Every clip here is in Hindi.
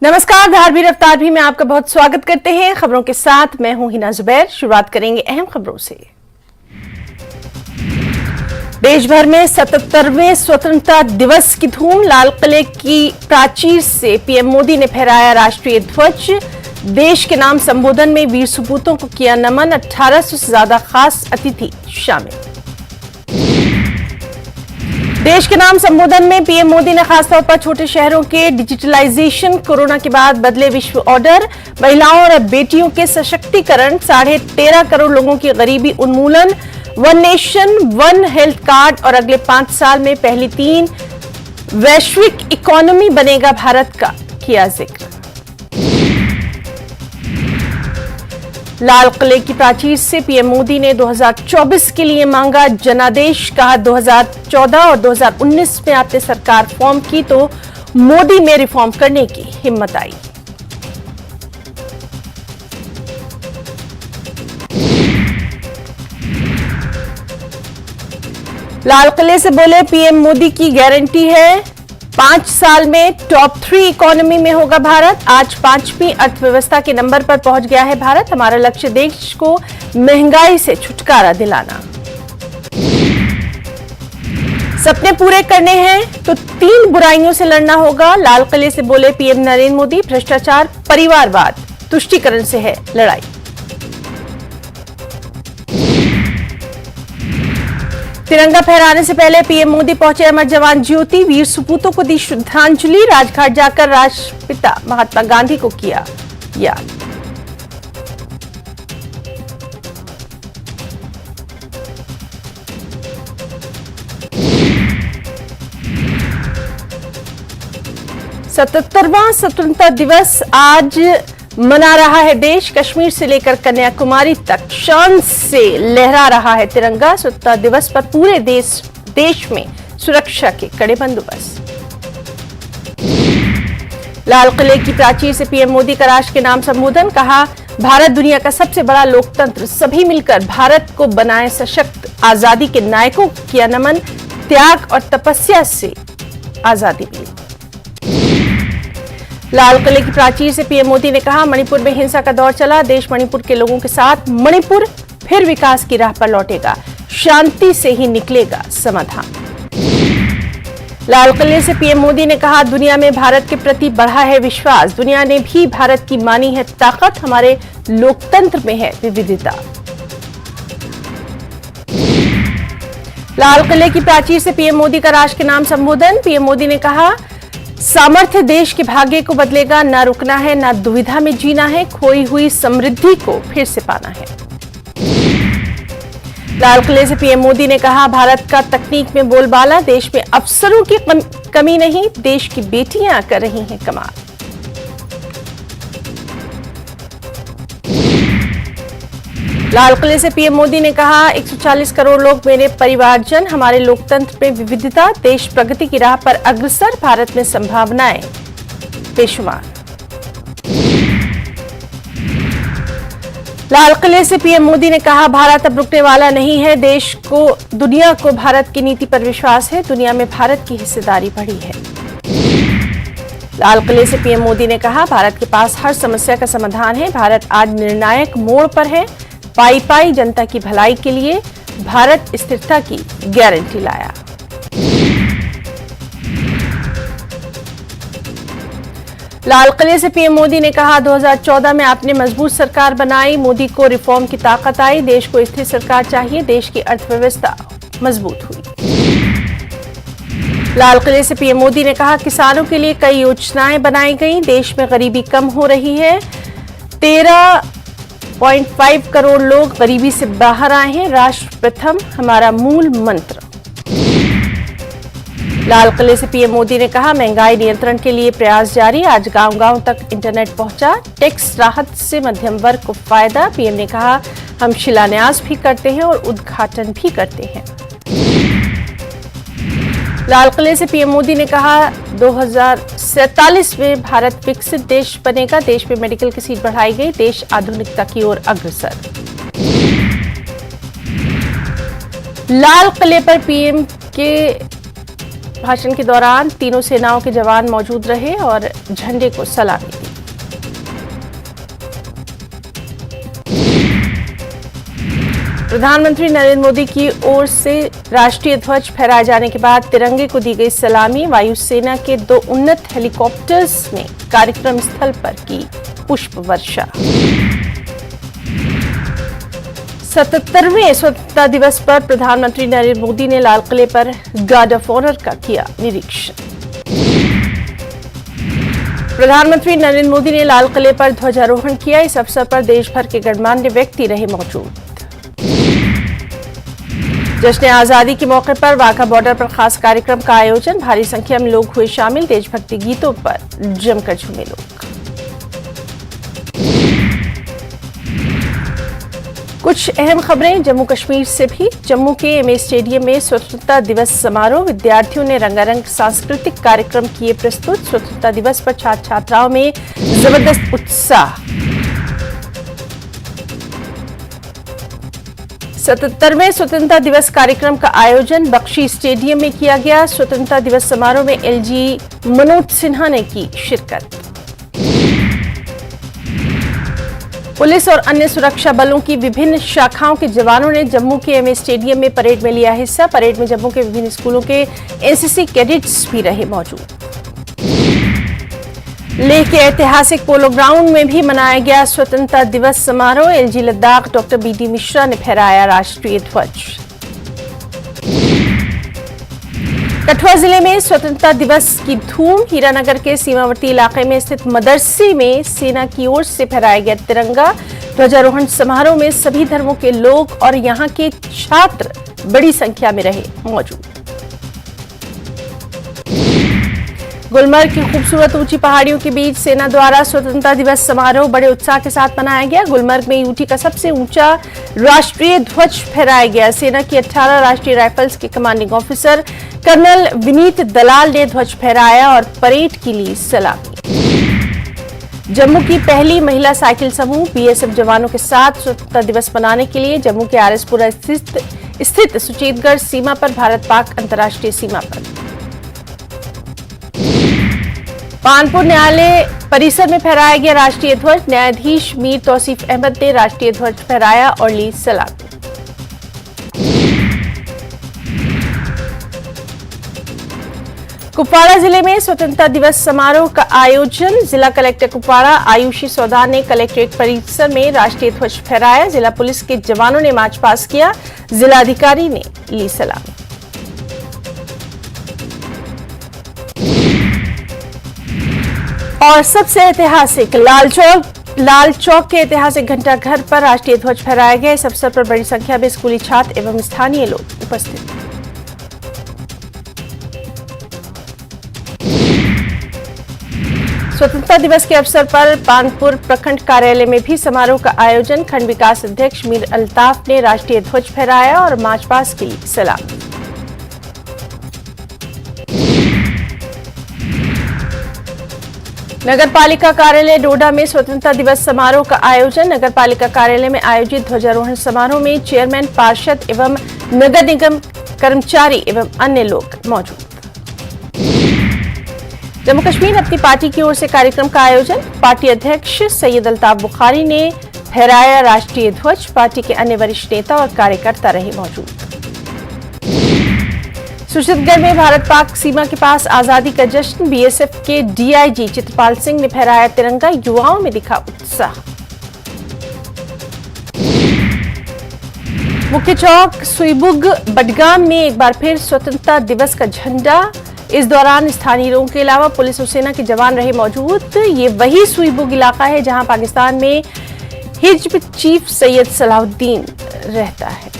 नमस्कार, धारवी रफ्तार भी में आपका बहुत स्वागत करते हैं। खबरों के साथ मैं हूं हिना जुबैर। शुरुआत करेंगे अहम खबरों से। देश भर में 77वें स्वतंत्रता दिवस की धूम। लाल किले की प्राचीर से पीएम मोदी ने फहराया राष्ट्रीय ध्वज। देश के नाम संबोधन में वीर सपूतों को किया नमन। 1800 से ज्यादा खास अतिथि शामिल। देश के नाम संबोधन में पीएम मोदी ने खासतौर पर छोटे शहरों के डिजिटलाइजेशन, कोरोना के बाद बदले विश्व ऑर्डर, महिलाओं और बेटियों के सशक्तिकरण, 13.5 करोड़ लोगों की गरीबी उन्मूलन, one nation one health card और अगले 5 साल में पहली 3 वैश्विक इकोनॉमी बनेगा भारत का किया जिक्र। लाल किले की प्राचीर से पीएम मोदी ने 2024 के लिए मांगा जनादेश। कहा 2014 और 2019 में आपने सरकार फॉर्म की तो मोदी में रिफॉर्म करने की हिम्मत आई। लाल किले से बोले पीएम मोदी की गारंटी है 5 साल में टॉप 3 इकोनॉमी में होगा भारत। आज 5वीं अर्थव्यवस्था के नंबर पर पहुंच गया है भारत। हमारा लक्ष्य देश को महंगाई से छुटकारा दिलाना। सपने पूरे करने हैं तो 3 बुराइयों से लड़ना होगा। लाल किले से बोले पीएम नरेंद्र मोदी। भ्रष्टाचार, परिवारवाद, तुष्टीकरण से है लड़ाई। तिरंगा फहराने से पहले पीएम मोदी पहुंचे अमर जवान ज्योति। वीर सपूतों को दी श्रद्धांजलि। राजघाट जाकर राष्ट्रपिता महात्मा गांधी को किया याद। सतहत्तरवां स्वतंत्रता दिवस आज मना रहा है देश। कश्मीर से लेकर कन्याकुमारी तक शान से लहरा रहा है तिरंगा। स्वतंत्रता दिवस पर पूरे देश में सुरक्षा के कड़े बंदोबस्त। लाल किले की प्राचीर से पीएम मोदी का राष्ट्र के नाम संबोधन। कहा भारत दुनिया का सबसे बड़ा लोकतंत्र, सभी मिलकर भारत को बनाए सशक्त। आजादी के नायकों को किया नमन। त्याग और तपस्या से आजादी मिली। लाल किले की प्राचीर से पीएम मोदी ने कहा मणिपुर में हिंसा का दौर चला। देश मणिपुर के लोगों के साथ। मणिपुर फिर विकास की राह पर लौटेगा। शांति से ही निकलेगा समाधान। लाल किले से पीएम मोदी ने कहा दुनिया में भारत के प्रति बढ़ा है विश्वास। दुनिया ने भी भारत की मानी है ताकत। हमारे लोकतंत्र में है विविधता। लाल किले की प्राचीर से पीएम मोदी का राष्ट्र के नाम संबोधन। पीएम मोदी ने कहा सामर्थ्य देश के भाग्य को बदलेगा। ना रुकना है, ना दुविधा में जीना है। खोई हुई समृद्धि को फिर से पाना है। लाल किले से पीएम मोदी ने कहा भारत का तकनीक में बोलबाला। देश में अफसरों की कमी नहीं, देश की बेटियां कर रही हैं कमाल। लाल किले से पीएम मोदी ने कहा 140 करोड़ लोग मेरे परिवारजन। हमारे लोकतंत्र में विविधता। देश प्रगति की राह पर अग्रसर। भारत में संभावनाएं बेशुमार। लाल किले से पीएम मोदी ने कहा भारत अब रुकने वाला नहीं है। देश को, दुनिया को भारत की नीति पर विश्वास है। दुनिया में भारत की हिस्सेदारी बढ़ी है। लाल किले से पीएम मोदी ने कहा भारत के पास हर समस्या का समाधान है। भारत आज निर्णायक मोड़ पर है। पाई पाई जनता की भलाई के लिए भारत स्थिरता की गारंटी लाया। लाल किले से पीएम मोदी ने कहा 2014 में आपने मजबूत सरकार बनाई। मोदी को रिफॉर्म की ताकत आई। देश को स्थिर सरकार चाहिए। देश की अर्थव्यवस्था मजबूत हुई। लाल किले से पीएम मोदी ने कहा किसानों के लिए कई योजनाएं बनाई गई। देश में गरीबी कम हो रही है। 13.5 करोड़ लोग गरीबी से बाहर आए हैं। राष्ट्र प्रथम हमारा मूल मंत्र। लाल किले से पीएम मोदी ने कहा महंगाई नियंत्रण के लिए प्रयास जारी। आज गांव-गांव तक इंटरनेट पहुंचा। टैक्स राहत से मध्यम वर्ग को फायदा। पीएम ने कहा हम शिलान्यास भी करते हैं और उद्घाटन भी करते हैं। लाल किले से पीएम मोदी ने कहा 2047 में भारत विकसित देश बनेगा। देश में मेडिकल की सीट बढ़ाई गई। देश आधुनिकता की ओर अग्रसर। लाल किले पर पीएम के भाषण के दौरान तीनों सेनाओं के जवान मौजूद रहे और झंडे को सलामी दी। प्रधानमंत्री नरेंद्र मोदी की ओर से राष्ट्रीय ध्वज फहराए जाने के बाद तिरंगे को दी गई सलामी। वायुसेना के 2 उन्नत हेलीकॉप्टर्स ने कार्यक्रम स्थल पर की पुष्प वर्षा। 77वें स्वतंत्रता दिवस पर प्रधानमंत्री नरेंद्र मोदी ने लाल किले पर गार्ड ऑफ ऑनर का किया निरीक्षण। प्रधानमंत्री नरेंद्र मोदी ने लाल किले पर ध्वजारोहण किया। इस अवसर पर देश भर के गणमान्य व्यक्ति रहे मौजूद। जश्न आजादी के मौके पर वाघा बॉर्डर पर खास कार्यक्रम का आयोजन। भारी संख्या में लोग हुए शामिल। देशभक्ति गीतों पर जमकर झूमे लोग। कुछ अहम खबरें जम्मू कश्मीर से भी। जम्मू के एमए स्टेडियम में स्वतंत्रता दिवस समारोह। विद्यार्थियों ने रंगारंग सांस्कृतिक कार्यक्रम किए प्रस्तुत। स्वतंत्रता दिवस पर छात्र छात्राओं में जबरदस्त उत्साह। 77वें स्वतंत्रता दिवस कार्यक्रम का आयोजन बख्शी स्टेडियम में किया गया। स्वतंत्रता दिवस समारोह में एलजी मनोज सिन्हा ने की शिरकत। पुलिस और अन्य सुरक्षा बलों की विभिन्न शाखाओं के जवानों ने जम्मू के एमए स्टेडियम में परेड में लिया हिस्सा। परेड में जम्मू के विभिन्न स्कूलों के एनसीसी कैडेट्स भी रहे मौजूद। लेह के ऐतिहासिक पोलो ग्राउंड में भी मनाया गया स्वतंत्रता दिवस समारोह। LG Ladakh doctor BD Mishra ने फहराया राष्ट्रीय ध्वज। कठुआ जिले में स्वतंत्रता दिवस की धूम। हीरानगर के सीमावर्ती इलाके में स्थित मदरसे में सेना की ओर से फहराया गया तिरंगा। ध्वजारोहण समारोह में सभी धर्मों के लोग और यहां के छात्र बड़ी संख्या में रहे मौजूद। गुलमर्ग की खूबसूरत ऊंची पहाड़ियों के बीच सेना द्वारा स्वतंत्रता दिवस समारोह बड़े उत्साह के साथ मनाया गया। गुलमर्ग में यूटी का सबसे ऊंचा राष्ट्रीय ध्वज फहराया गया। सेना की 18 राष्ट्रीय राइफल्स के कमांडिंग ऑफिसर कर्नल विनीत दलाल ने ध्वज फहराया और परेड की ली सलामी। जम्मू की पहली महिला साइकिल समूह बीएसएफ जवानों के साथ स्वतंत्रता दिवस मनाने के लिए जम्मू के आरएसपुरा स्थित सुचेतगढ़ सीमा पर भारत पाक अंतर्राष्ट्रीय सीमा पर कानपुर न्यायालय परिसर में फहराया गया राष्ट्रीय ध्वज। न्यायाधीश मीर तौसीफ अहमद ने राष्ट्रीय ध्वज फहराया और ली सलामी। कुपवाड़ा जिले में स्वतंत्रता दिवस समारोह का आयोजन। जिला कलेक्टर कुपवाड़ा आयुषी सौदा ने कलेक्ट्रेट परिसर में राष्ट्रीय ध्वज फहराया। जिला पुलिस के जवानों ने मार्च पास किया। जिलाधिकारी ने ली सलामी। और सबसे ऐतिहासिक लाल चौक के ऐतिहासिक घंटाघर पर राष्ट्रीय ध्वज फहराया गया। इस अवसर पर बड़ी संख्या में स्कूली छात्र एवं स्थानीय लोग उपस्थित थे। स्वतंत्रता दिवस के अवसर पर पानपुर प्रखंड कार्यालय में भी समारोह का आयोजन। खंड विकास अध्यक्ष मीर अल्ताफ ने राष्ट्रीय ध्वज फहराया और मार्च पास्ट की सलामी। नगर पालिका कार्यालय डोडा में स्वतंत्रता दिवस समारोह का आयोजन। नगर पालिका कार्यालय में आयोजित ध्वजारोहण समारोह में चेयरमैन, पार्षद एवं नगर निगम कर्मचारी एवं अन्य लोग मौजूद। जम्मू कश्मीर अपनी पार्टी की ओर से कार्यक्रम का आयोजन। पार्टी अध्यक्ष सैयद अल्ताफ बुखारी ने फहराया राष्ट्रीय ध्वज। पार्टी के अन्य वरिष्ठ नेता और कार्यकर्ता रहे मौजूद। सुचेतगढ़ में भारत पाक सीमा के पास आजादी का जश्न। बीएसएफ के डीआईजी चित्रपाल सिंह ने फहराया तिरंगा। युवाओं में दिखा उत्साह। मुख्य चौक सुईबुग बडगाम में एक बार फिर स्वतंत्रता दिवस का झंडा। इस दौरान स्थानीय लोगों के अलावा पुलिस और सेना के जवान रहे मौजूद। ये वही सुईबुग इलाका है जहां पाकिस्तान में हिज्ब चीफ सैयद सलाहुद्दीन रहता है।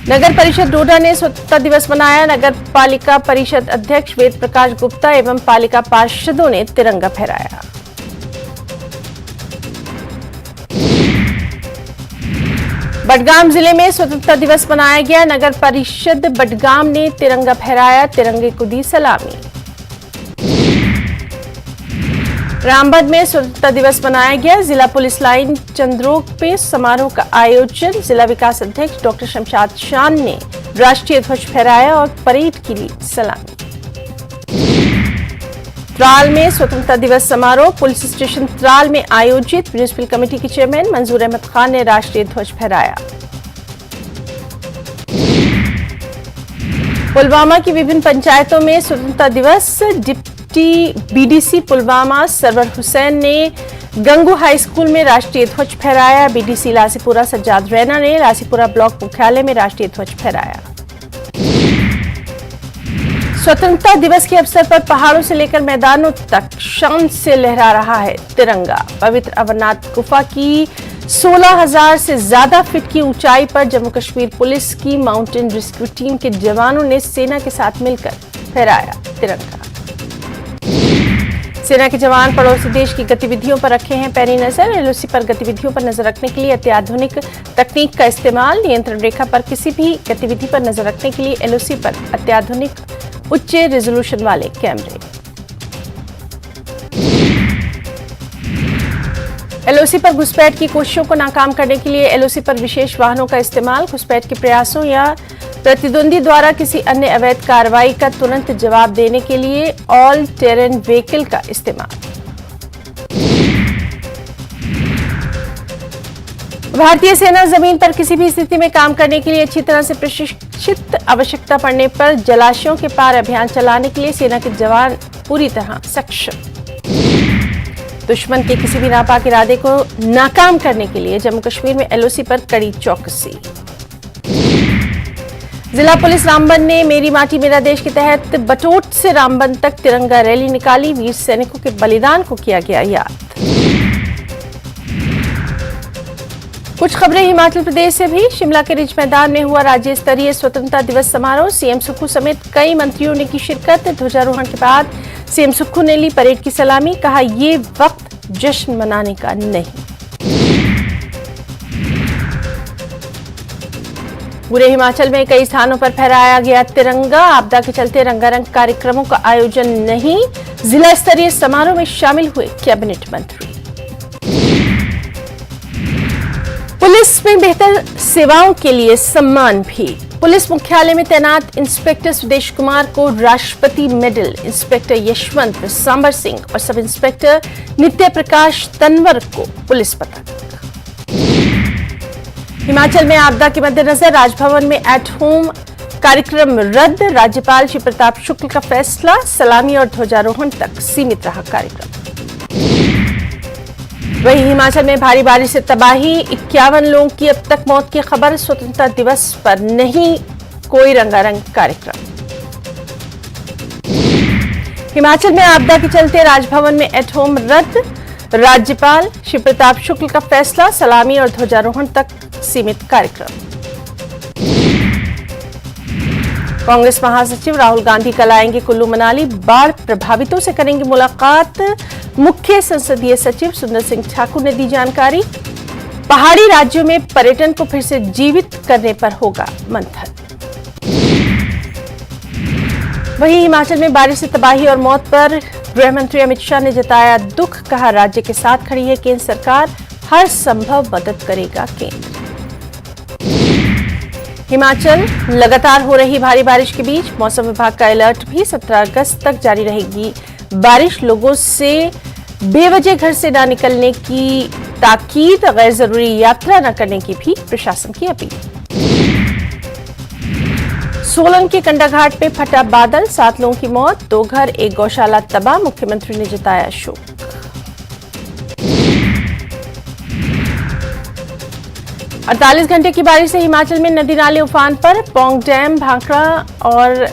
नगर परिषद डोडा ने स्वतंत्रता दिवस मनाया। नगर पालिका परिषद अध्यक्ष वेद प्रकाश गुप्ता एवं पालिका पार्षदों ने तिरंगा फहराया। बडगाम जिले में स्वतंत्रता दिवस मनाया गया। नगर परिषद बडगाम ने तिरंगा फहराया। तिरंगे को दी सलामी। रामबन में स्वतंत्रता दिवस मनाया गया। जिला पुलिस लाइन चंद्रोक पे समारोह का आयोजन। जिला विकास अध्यक्ष डॉक्टर शमशाद शान ने राष्ट्रीय ध्वज फहराया और परेड की ली सलामी। त्राल में स्वतंत्रता दिवस समारोह पुलिस स्टेशन त्राल में आयोजित। म्युनिसिपल कमेटी के चेयरमैन मंजूर अहमद खान ने राष्ट्रीय ध्वज फहराया। पुलवामा की विभिन्न पंचायतों में स्वतंत्रता दिवस। डिप्टी बीडीसी पुलवामा सरवर हुसैन ने गंगू हाई स्कूल में राष्ट्रीय ध्वज फहराया। बीडीसी लासीपुरा सज्जाद रैना ने लासीपुरा ब्लॉक मुख्यालय में राष्ट्रीय ध्वज फहराया। स्वतंत्रता दिवस के अवसर पर पहाड़ों से लेकर मैदानों तक शान से लहरा रहा है तिरंगा। पवित्र अमरनाथ गुफा की 16,000 से ज्यादा फीट की ऊंचाई पर जम्मू कश्मीर पुलिस की माउंटेन रेस्क्यू टीम के जवानों ने सेना के साथ मिलकर फहराया तिरंगा। सेना के जवान पड़ोसी देश की गतिविधियों पर रखे हैं पैनी नजर। एलओसी पर गतिविधियों पर नजर रखने के लिए अत्याधुनिक तकनीक का इस्तेमाल। नियंत्रण रेखा पर किसी भी गतिविधि पर नजर रखने के लिए एलओसी पर अत्याधुनिक उच्च रेजोल्यूशन वाले कैमरे। एलओसी पर घुसपैठ की कोशिशों को नाकाम करने के लिए एलओसी पर विशेष वाहनों का इस्तेमाल। घुसपैठ के प्रयासों या प्रतिद्वंदी द्वारा किसी अन्य अवैध कार्रवाई का तुरंत जवाब देने के लिए ऑल टेरेन व्हीकल का इस्तेमाल। भारतीय सेना जमीन पर किसी भी स्थिति में काम करने के लिए अच्छी तरह से प्रशिक्षित। आवश्यकता पड़ने पर जलाशयों के पार अभियान चलाने के लिए सेना के जवान पूरी तरह सक्षम। दुश्मन के किसी भी नापाक इरादे को नाकाम करने के लिए जम्मू कश्मीर में एलओसी पर कड़ी चौकसी। जिला पुलिस रामबन ने मेरी माटी मेरा देश के तहत बटोट से रामबन तक तिरंगा रैली निकाली। वीर सैनिकों के बलिदान को किया गया याद। कुछ खबरें हिमाचल प्रदेश से भी। शिमला के रिज मैदान में हुआ राज्य स्तरीय स्वतंत्रता दिवस समारोह। सीएम सुक्खू समेत कई मंत्रियों ने की शिरकत। ध्वजारोहण के बाद सीएम सुक्खू ने ली परेड की सलामी। कहा, ये वक्त जश्न मनाने का नहीं। पूरे हिमाचल में कई स्थानों पर फहराया गया तिरंगा। आपदा के चलते रंगारंग कार्यक्रमों का आयोजन नहीं। जिला स्तरीय समारोह में शामिल हुए कैबिनेट मंत्री। पुलिस में बेहतर सेवाओं के लिए सम्मान भी। पुलिस मुख्यालय में तैनात इंस्पेक्टर सुदेश कुमार को राष्ट्रपति मेडल, इंस्पेक्टर यशवंत सांबर सिंह और सब इंस्पेक्टर नित्य प्रकाश तनवर को पुलिस पदक। हिमाचल में आपदा के मद्देनजर राजभवन में एट होम कार्यक्रम रद्द। राज्यपाल श्री प्रताप शुक्ल का फैसला। सलामी और ध्वजारोहण तक सीमित रहा कार्यक्रम। वहीं हिमाचल में भारी बारिश से तबाही। 51 लोगों की अब तक मौत की खबर। स्वतंत्रता दिवस पर नहीं कोई रंगारंग कार्यक्रम। हिमाचल में आपदा के चलते राजभवन में एट होम रद्द। राज्यपाल श्री प्रताप शुक्ल का फैसला। सलामी और ध्वजारोहण तक सीमित कार्यक्रम। कांग्रेस महासचिव राहुल गांधी कल आएंगे कुल्लू मनाली। बाढ़ प्रभावितों से करेंगे मुलाकात। मुख्य संसदीय सचिव सुंदर सिंह ठाकुर ने दी जानकारी। पहाड़ी राज्यों में पर्यटन को फिर से जीवित करने पर होगा मंथन। वहीं हिमाचल में बारिश से तबाही और मौत पर गृह मंत्री अमित शाह ने जताया दुख। कहा, राज्य के साथ खड़ी है केंद्र सरकार। हर संभव मदद करेगा केंद्र। हिमाचल लगातार हो रही भारी बारिश के बीच मौसम विभाग का अलर्ट भी। 17 अगस्त तक जारी रहेगी बारिश। लोगों से बेवजह घर से न निकलने की ताकीद। गैर जरूरी यात्रा न करने की भी प्रशासन की अपील। सोलन के कंडाघाट पे फटा बादल। 7 लोगों की मौत। 2 घर 1 गौशाला तबाह। मुख्यमंत्री ने जताया शोक। अड़तालीस घंटे की बारिश से हिमाचल में नदी नाले उफान पर। पौंग डैम, भाखड़ा और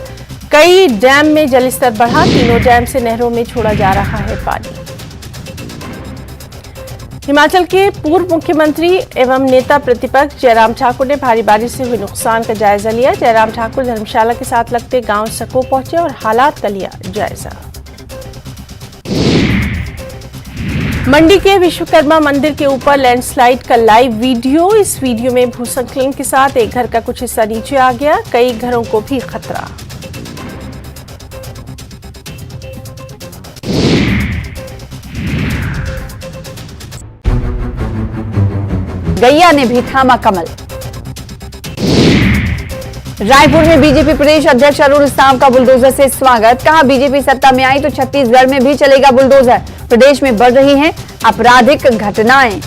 कई डैम में जलस्तर बढ़ा। तीनों डैम से नहरों में छोड़ा जा रहा है पानी। हिमाचल के पूर्व मुख्यमंत्री एवं नेता प्रतिपक्ष जयराम ठाकुर ने भारी बारिश से हुए नुकसान का जायजा लिया। जयराम ठाकुर धर्मशाला के साथ लगते गांव सको पहुंचे और हालात का लिया जायजा। मंडी के विश्वकर्मा मंदिर के ऊपर लैंडस्लाइड का लाइव वीडियो। इस वीडियो में भूस्खलन के साथ एक घर का कुछ हिस्सा नीचे आ गया। कई घरों को भी खतरा। गैया ने भी थामा कमल। रायपुर में बीजेपी प्रदेश अध्यक्ष अरुण साव का बुलडोजर से स्वागत। कहा बीजेपी सत्ता में आई तो छत्तीसगढ़ में भी चलेगा बुलडोजर। प्रदेश में बढ़ रही हैं आपराधिक घटनाएं।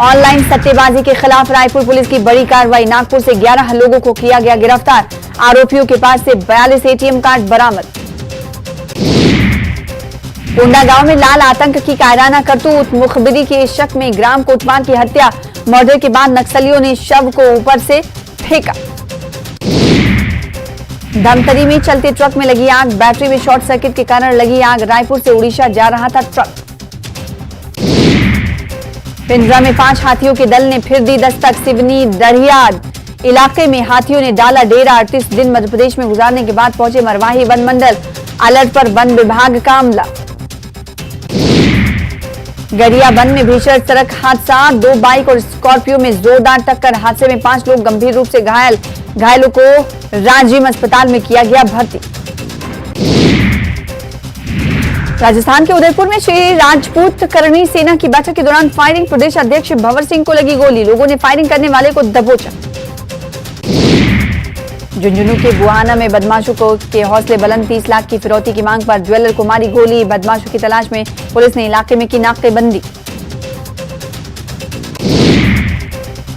ऑनलाइन सट्टेबाजी के खिलाफ रायपुर पुलिस की बड़ी कार्रवाई। नागपुर से 11 लोगों को किया गया गिरफ्तार। आरोपियों के पास से 42 एटीएम कार्ड बरामद। कोंडागांव में लाल आतंक की कायराना करतूत। मुखबिरी के शक में ग्राम कोतवाल की हत्या। मर्डर के बाद नक्सलियों ने शव को ऊपर से फेंका। धमतरी में चलते ट्रक में लगी आग। बैटरी में शॉर्ट सर्किट के कारण लगी आग। रायपुर से उड़ीसा जा रहा था ट्रक। पिंजरा में 5 हाथियों के दल ने फिर दी दस्तक। सिवनी दरियाद इलाके में हाथियों ने डाला डेरा। 38 दिन मध्य प्रदेश में गुजारने के बाद पहुंचे मरवाही वन मंडल। अलर्ट पर वन विभाग का अमला। गरियाबंद में भीषण सड़क हादसा। 2 बाइक और स्कॉर्पियो में जोरदार टक्कर। हादसे में 5 लोग गंभीर रूप से घायल। घायलों को राजिम अस्पताल में किया गया भर्ती। राजस्थान के उदयपुर में श्री राजपूत करणी सेना की बैठक के दौरान फायरिंग। प्रदेश अध्यक्ष भंवर सिंह को लगी गोली। लोगों ने फायरिंग करने वाले को दबोचा। झुंझुनू के बुहाना में बदमाशों के हौसले बुलंद। 30 लाख की फिरौती की मांग पर ज्वेलर को मारी गोली। बदमाशों की तलाश में पुलिस ने इलाके में की नाकेबंदी।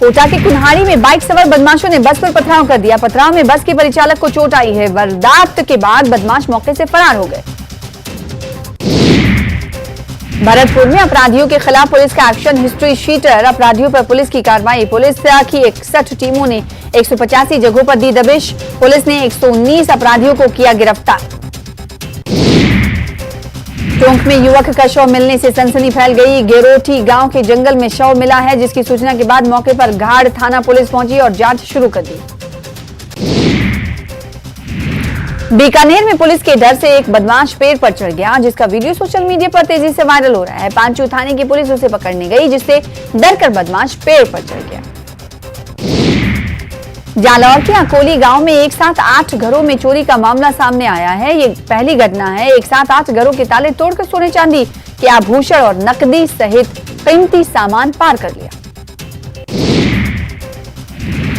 कोटा के कुन्हाड़ी में बाइक सवार बदमाशों ने बस पर पथराव कर दिया। पथराव में बस के परिचालक को चोट आई है। वारदात के बाद बदमाश मौके से फरार हो गए। भरतपुर में अपराधियों के खिलाफ पुलिस का एक्शन। हिस्ट्री शीटर अपराधियों पर पुलिस की कार्रवाई। पुलिस की 61 टीमों ने 185 जगहों पर दी दबिश। पुलिस ने 119 अपराधियों को किया गिरफ्तार। टोंक में युवक का शव मिलने से सनसनी फैल गई। गेरोठी गांव के जंगल में शव मिला है, जिसकी सूचना के बाद मौके पर घाड़ थाना पुलिस पहुंची और जांच शुरू कर दी। बीकानेर में पुलिस के डर से एक बदमाश पेड़ पर चढ़ गया, जिसका वीडियो सोशल मीडिया पर तेजी से वायरल हो रहा है। पांचू थाने की पुलिस उसे पकड़ने गई, जिससे डरकर बदमाश पेड़ पर चढ़ गया। जालौर के अकोली गांव में एक साथ 8 घरों में चोरी का मामला सामने आया है। ये पहली घटना है। एक साथ 8 घरों के ताले तोड़कर सोने चांदी के आभूषण और नकदी सहित कीमती सामान पार कर लिया।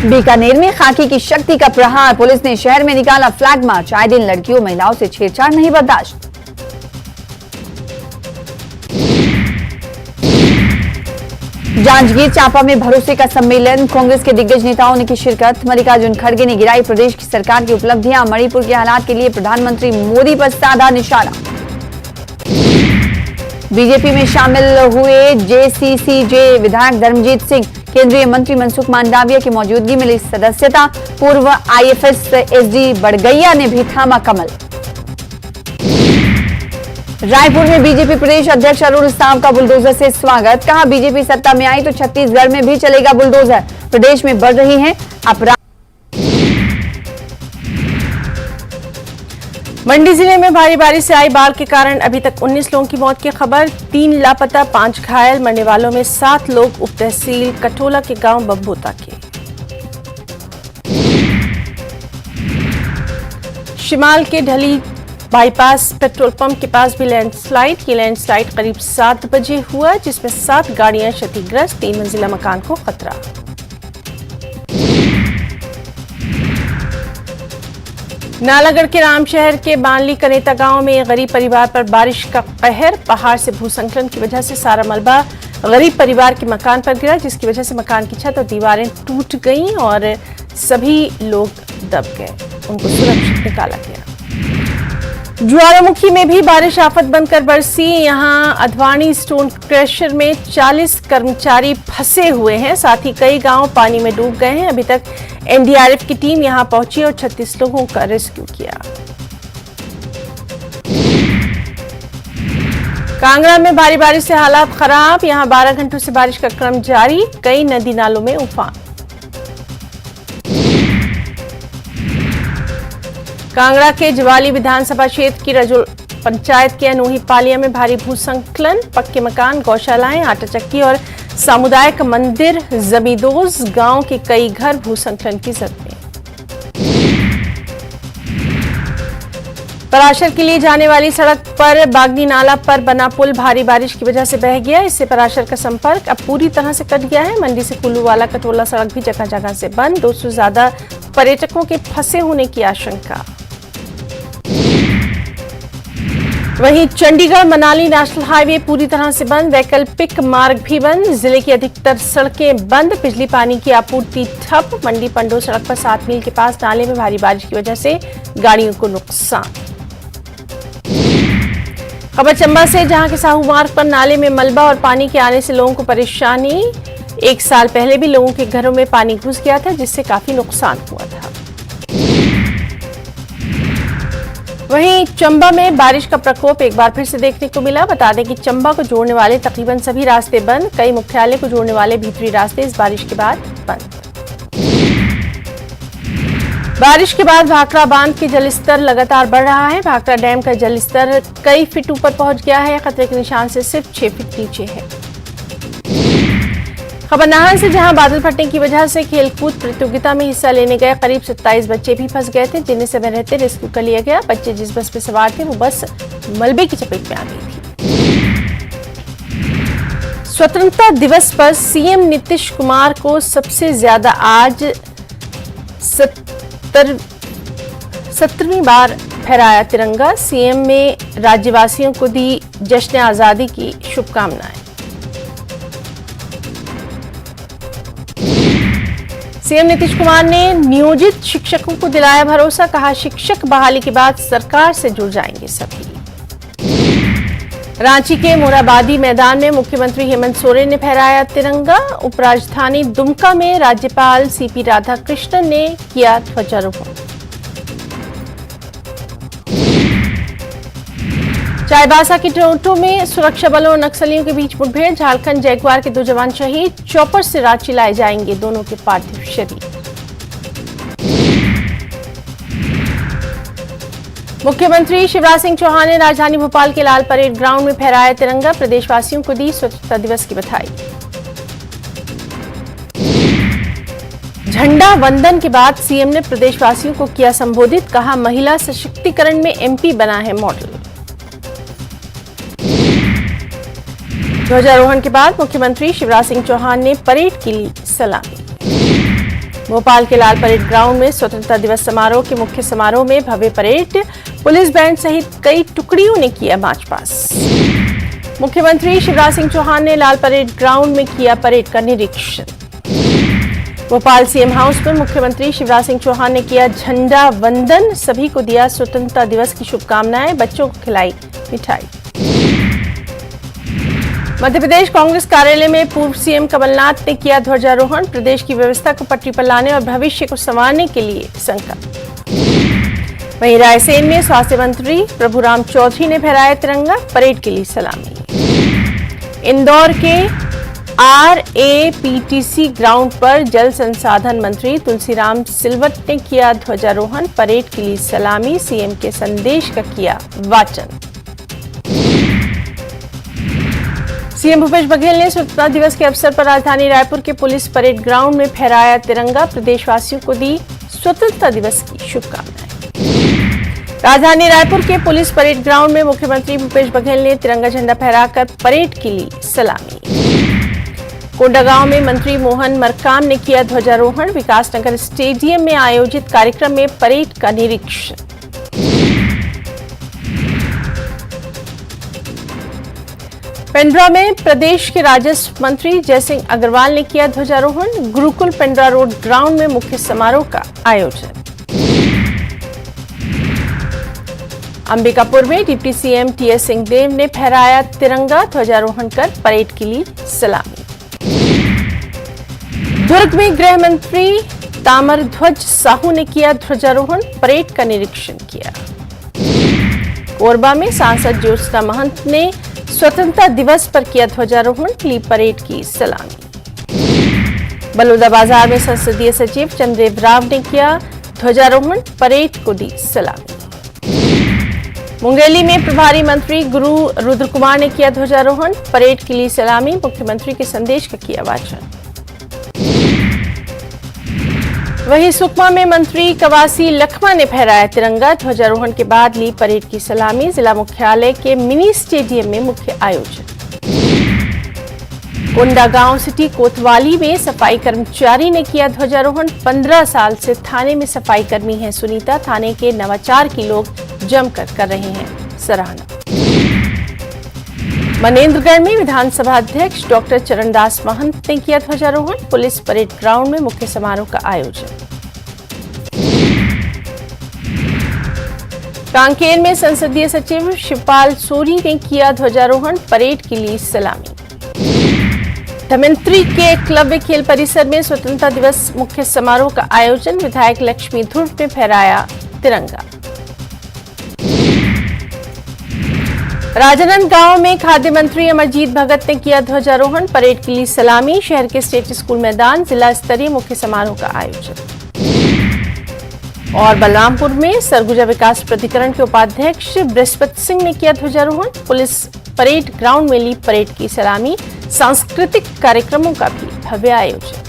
बीकानेर में खाकी की शक्ति का प्रहार। पुलिस ने शहर में निकाला फ्लैग मार्च। आए दिन लड़कियों महिलाओं से छेड़छाड़ नहीं बर्दाश्त। जांजगीर चांपा में भरोसे का सम्मेलन। कांग्रेस के दिग्गज नेताओं ने की शिरकत। मल्लिकार्जुन खड़गे ने गिराई प्रदेश की सरकार की उपलब्धियां। मणिपुर के हालात के लिए प्रधानमंत्री मोदी पर साधा निशाना। बीजेपी में शामिल हुए जेसीसीजे विधायक धर्मजीत सिंह। केंद्रीय मंत्री मनसुख मांडविया की मौजूदगी में ली सदस्यता। पूर्व आईएफएस एसडी बड़गैया ने भी थामा कमल। रायपुर में बीजेपी प्रदेश अध्यक्ष अरुण साव का बुलडोजर से स्वागत। कहा बीजेपी सत्ता में आई तो छत्तीसगढ़ में भी चलेगा बुलडोजर। प्रदेश में बढ़ रही हैं अपराध। मंडी जिले में भारी बारिश से आई बाढ़ के कारण अभी तक 19 लोगों की मौत की खबर। 3 लापता, 5 घायल। मरने वालों में 7 लोग उप तहसील कटोला के गांव बब्बोता के। शिमाल के ढली बाईपास पेट्रोल पंप के पास भी लैंडस्लाइड। ये लैंडस्लाइड करीब 7 बजे हुआ, जिसमें 7 गाड़ियां क्षतिग्रस्त। 3 मंजिला मकान को खतरा। नालागढ़ के रामशहर के बानली कनेता गांव में गरीब परिवार पर बारिश का कहर। पहाड़ से भूसंकलन की वजह से सारा मलबा गरीब परिवार के मकान पर गिरा, जिसकी वजह से मकान की छत और दीवारें टूट गईं और सभी लोग दब गए। उनको सुरक्षित निकाला गया। ज्वालामुखी में भी बारिश आफत बनकर बरसी। यहां अधवानी स्टोन क्रशर में 40 कर्मचारी फंसे हुए हैं। साथ ही कई गांव पानी में डूब गए हैं। अभी तक एनडीआरएफ की टीम यहां पहुंची और 36 लोगों का रेस्क्यू किया। कांगड़ा में भारी बारिश से हालात खराब। यहां 12 घंटों से बारिश का क्रम जारी। कई नदी नालों में उफान। कांगड़ा के जवाली विधानसभा क्षेत्र की रजोल पंचायत के अनोही पालिया में भारी भूसंकलन। पक्के मकान, गौशालाएं, आटा चक्की और सामुदायिक मंदिर जमींदोज गांव के कई घर भूसंकलन की जद में। पराशर के लिए जाने वाली सड़क पर बागनी नाला पर बना पुल भारी बारिश की वजह से बह गया। इससे पराशर का संपर्क अब पूरी तरह से कट गया है। मंडी से कुल्लू वाला कटोला सड़क भी जगह जगह से बंद। 200 से ज्यादा पर्यटकों के फंसे होने की आशंका। वहीं चंडीगढ़ मनाली नेशनल हाईवे पूरी तरह से बंद। वैकल्पिक मार्ग भी बंद। जिले की अधिकतर सड़कें बंद। बिजली पानी की आपूर्ति ठप। मंडी पंडो सड़क पर 7 मील के पास नाले में भारी बारिश की वजह से गाड़ियों को नुकसान। खबर चंबा से, जहां के साहू मार्ग पर नाले में मलबा और पानी के आने से लोगों को परेशानी। 1 साल पहले भी लोगों के घरों में पानी घुस गया था, जिससे काफी नुकसान हुआ था। वहीं चंबा में बारिश का प्रकोप एक बार फिर से देखने को मिला। बता दें कि चंबा को जोड़ने वाले तकरीबन सभी रास्ते बंद। कई मुख्यालय को जोड़ने वाले भीतरी रास्ते इस बारिश के बाद बंद। बारिश के बाद भाखड़ा बांध के जलस्तर लगातार बढ़ रहा है। भाखड़ा डैम का जलस्तर कई फीट ऊपर पहुंच गया है। खतरे के निशान से सिर्फ 6 फीट नीचे है। खबर नाहन से, जहां बादल फटने की वजह से खेलकूद प्रतियोगिता में हिस्सा लेने गए करीब 27 बच्चे भी फंस गए थे, जिन्हें समय रहते रेस्क्यू कर लिया गया। बच्चे जिस बस में सवार थे वो बस मलबे की चपेट में आ गई थी। स्वतंत्रता दिवस पर सीएम नीतीश कुमार को सबसे ज्यादा आज 70वीं बार फहराया तिरंगा। सीएम ने राज्यवासियों को दी जश्न आजादी की शुभकामनाएं। सीएम नीतीश कुमार ने नियोजित शिक्षकों को दिलाया भरोसा। कहा, शिक्षक बहाली के बाद सरकार से जुड़ जाएंगे सभी। रांची के मोराबादी मैदान में मुख्यमंत्री हेमंत सोरेन ने फहराया तिरंगा। उपराजधानी दुमका में राज्यपाल सीपी राधाकृष्णन ने किया ध्वजारोहण। चाईबासा के टोंटो में सुरक्षा बलों और नक्सलियों के बीच मुठभेड़। झारखंड जैगुआर के 2 जवान शहीद। चॉपर से रांची लाए जाएंगे दोनों के पार्थिव शरीर। मुख्यमंत्री शिवराज सिंह चौहान ने राजधानी भोपाल के लाल परेड ग्राउंड में फहराया तिरंगा। प्रदेशवासियों को दी स्वतंत्रता दिवस की बधाई। झंडा वंदन के बाद सीएम ने प्रदेशवासियों को किया संबोधित। कहा, महिला सशक्तिकरण में एमपी बना है मॉडल। ध्वजारोहण के बाद मुख्यमंत्री शिवराज सिंह चौहान ने परेड की ली सलामी। भोपाल के लाल परेड ग्राउंड में स्वतंत्रता दिवस समारोह के मुख्य समारोह में भव्य परेड। पुलिस बैंड सहित कई टुकड़ियों ने किया मार्च पास्ट। मुख्यमंत्री शिवराज सिंह चौहान ने लाल परेड ग्राउंड में किया परेड का निरीक्षण। भोपाल सीएम हाउस में मुख्यमंत्री शिवराज सिंह चौहान ने किया झंडा वंदन। सभी को दिया स्वतंत्रता दिवस की शुभकामनाएं। बच्चों को खिलाई मिठाई। मध्य प्रदेश कांग्रेस कार्यालय में पूर्व सीएम कमलनाथ ने किया ध्वजारोहण। प्रदेश की व्यवस्था को पटरी पर लाने और भविष्य को संवारने के लिए संकल्प। वहीं रायसेन में स्वास्थ्य मंत्री प्रभुराम चौधरी ने फहराया तिरंगा। परेड के लिए सलामी। इंदौर के RAPTC ग्राउंड पर जल संसाधन मंत्री तुलसीराम सिलवट ने किया ध्वजारोहण। परेड के लिए सलामी। सीएम के संदेश का किया वाचन। सीएम भूपेश बघेल ने स्वतंत्रता दिवस के अवसर पर राजधानी रायपुर के पुलिस परेड ग्राउंड में फहराया तिरंगा। प्रदेशवासियों को दी स्वतंत्रता दिवस की शुभकामनाएं। राजधानी रायपुर के पुलिस परेड ग्राउंड में मुख्यमंत्री भूपेश बघेल ने तिरंगा झंडा फहराकर परेड की ली सलामी। कोंडागांव में मंत्री मोहन मरकाम ने किया ध्वजारोहण। विकासनगर स्टेडियम में आयोजित कार्यक्रम में परेड का निरीक्षण। पेंड्रा में प्रदेश के राजस्व मंत्री जयसिंह अग्रवाल ने किया ध्वजारोहण। गुरुकुल पेंड्रा रोड ग्राउंड में मुख्य समारोह का आयोजन। अंबिकापुर में डिप्टी सीएम TS सिंहदेव ने फहराया तिरंगा। ध्वजारोहण कर परेड के लिए सलामी। दुर्ग में गृह मंत्री ताम्रध्वज साहू ने किया ध्वजारोहण। परेड का निरीक्षण किया। कोरबा में सांसद ज्योत्सना महंत ने स्वतंत्रता दिवस पर किया ध्वजारोहण। ली परेड की सलामी। बलौदाबाजार में संसदीय सचिव चंद्रदेव राव ने किया ध्वजारोहण। परेड को दी सलामी। मुंगेली में प्रभारी मंत्री गुरु रुद्र कुमार ने किया ध्वजारोहण। परेड के लिए सलामी। मुख्यमंत्री के संदेश का किया वाचन। वहीं सुकमा में मंत्री कवासी लखमा ने फहराया तिरंगा। ध्वजारोहण के बाद ली परेड की सलामी। जिला मुख्यालय के मिनी स्टेडियम में मुख्य आयोजन। कोंडागांव सिटी कोतवाली में सफाई कर्मचारी ने किया ध्वजारोहण। 15 साल से थाने में सफाई कर्मी हैं सुनीता। थाने के नवाचार की लोग जमकर कर रहे हैं सराहना। मनेन्द्रगढ़ में विधानसभा अध्यक्ष डॉक्टर चरणदास महंत ने किया ध्वजारोहण। पुलिस परेड ग्राउंड में मुख्य समारोह का आयोजन। कांकेर में संसदीय सचिव शिवपाल सोरी ने किया ध्वजारोहण। परेड की ली सलामी। धमंत्री के एकलव्य खेल परिसर में स्वतंत्रता दिवस मुख्य समारोह का आयोजन। विधायक लक्ष्मी ध्रुव ने फहराया तिरंगा। राजानंद गांव में खाद्य मंत्री अमरजीत भगत ने किया ध्वजारोहण। परेड की ली सलामी। शहर के स्टेट स्कूल मैदान जिला स्तरीय मुख्य समारोह का आयोजन। और बलरामपुर में सरगुजा विकास प्राधिकरण के उपाध्यक्ष बृहस्पति सिंह ने किया ध्वजारोहण। पुलिस परेड ग्राउंड में ली परेड की सलामी। सांस्कृतिक कार्यक्रमों का भी भव्य आयोजन।